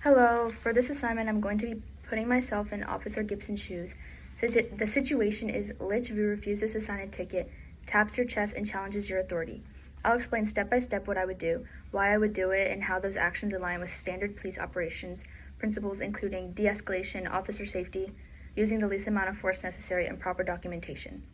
Hello, for this assignment I'm going to be putting myself in Officer Gibson's shoes. The situation is Litchview refuses to sign a ticket, taps your chest, and challenges your authority. I'll explain step by step what I would do, why I would do it, and how those actions align with standard police operations principles including de-escalation, officer safety, using the least amount of force necessary, and proper documentation.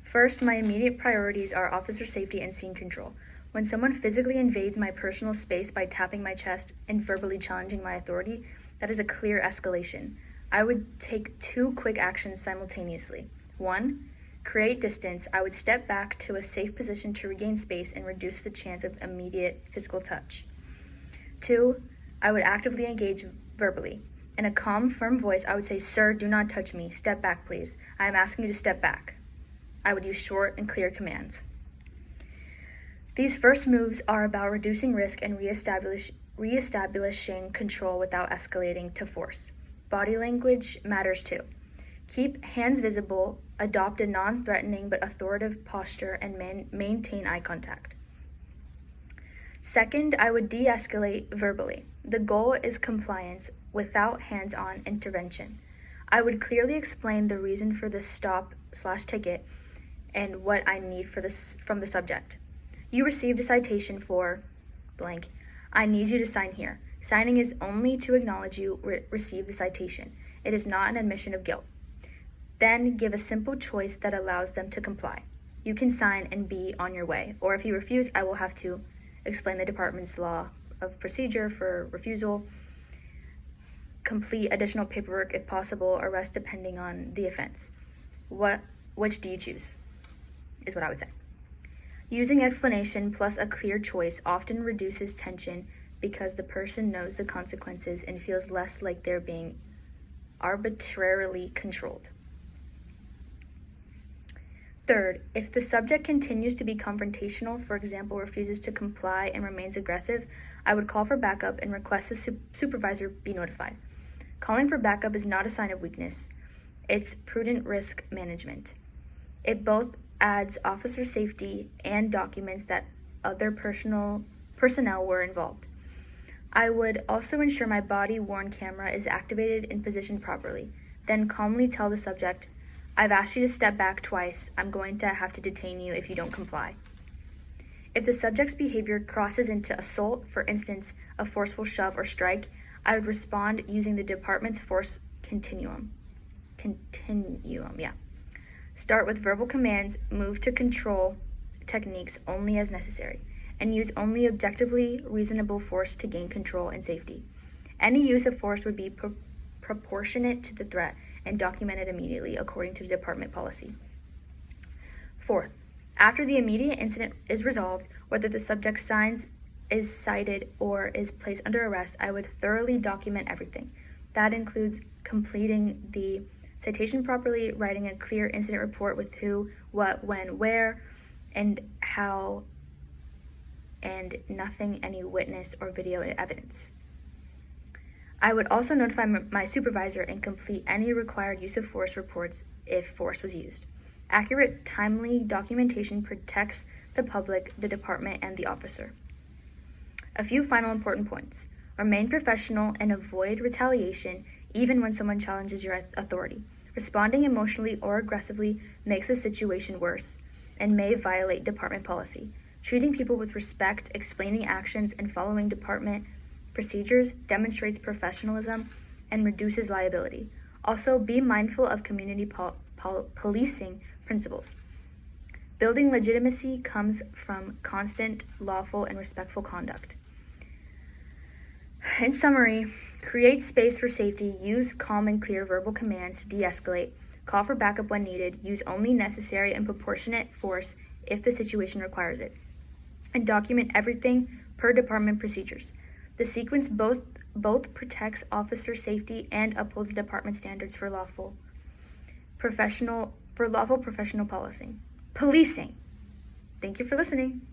First, my immediate priorities are officer safety and scene control. When someone physically invades my personal space by tapping my chest and verbally challenging my authority, that is a clear escalation. I would take two quick actions simultaneously. 1. Create distance. I would step back to a safe position to regain space and reduce the chance of immediate physical touch. 2. I would actively engage verbally. In a calm, firm voice, I would say, "Sir, do not touch me. Step back, please. I am asking you to step back." I would use short and clear commands. These first moves are about reducing risk and reestablishing control without escalating to force. Body language matters too. Keep hands visible, adopt a non-threatening but authoritative posture, and maintain eye contact. Second, I would de-escalate verbally. The goal is compliance without hands-on intervention. I would clearly explain the reason for the stop/ticket and what I need from the subject. You received a citation for blank. I need you to sign here. Signing is only to acknowledge you received the citation. It is not an admission of guilt. Then give a simple choice that allows them to comply. You can sign and be on your way, or if you refuse, I will have to explain the department's law of procedure for refusal, complete additional paperwork if possible, arrest depending on the offense. Which do you choose? Is what I would say. Using explanation plus a clear choice often reduces tension because the person knows the consequences and feels less like they're being arbitrarily controlled. Third, if the subject continues to be confrontational, for example, refuses to comply and remains aggressive, I would call for backup and request the supervisor be notified. Calling for backup is not a sign of weakness. It's prudent risk management. It both adds officer safety and documents that other personnel were involved. I would also ensure my body-worn camera is activated and positioned properly. Then calmly tell the subject, "I've asked you to step back twice. I'm going to have to detain you if you don't comply." If the subject's behavior crosses into assault, for instance, a forceful shove or strike, I would respond using the department's force continuum. Start with verbal commands, move to control techniques only as necessary, and use only objectively reasonable force to gain control and safety. Any use of force would be proportionate to the threat and documented immediately according to the department policy. Fourth, after the immediate incident is resolved, whether the subject is cited or is placed under arrest, I would thoroughly document everything. That includes completing the citation properly, writing a clear incident report with who, what, when, where, and how, and nothing any witness or video evidence. I would also notify my supervisor and complete any required use of force reports if force was used. Accurate, timely documentation protects the public, the department, and the officer. A few final important points. Remain professional and avoid retaliation even when someone challenges your authority. Responding emotionally or aggressively makes the situation worse and may violate department policy. Treating people with respect, explaining actions, and following department procedures demonstrates professionalism and reduces liability. Also, be mindful of community policing principles. Building legitimacy comes from constant, lawful, and respectful conduct. In summary, create space for safety, use calm and clear verbal commands to de-escalate, call for backup when needed, use only necessary and proportionate force if the situation requires it, and document everything per department procedures. The sequence both protects officer safety and upholds the department standards for lawful professional policing. Thank you for listening.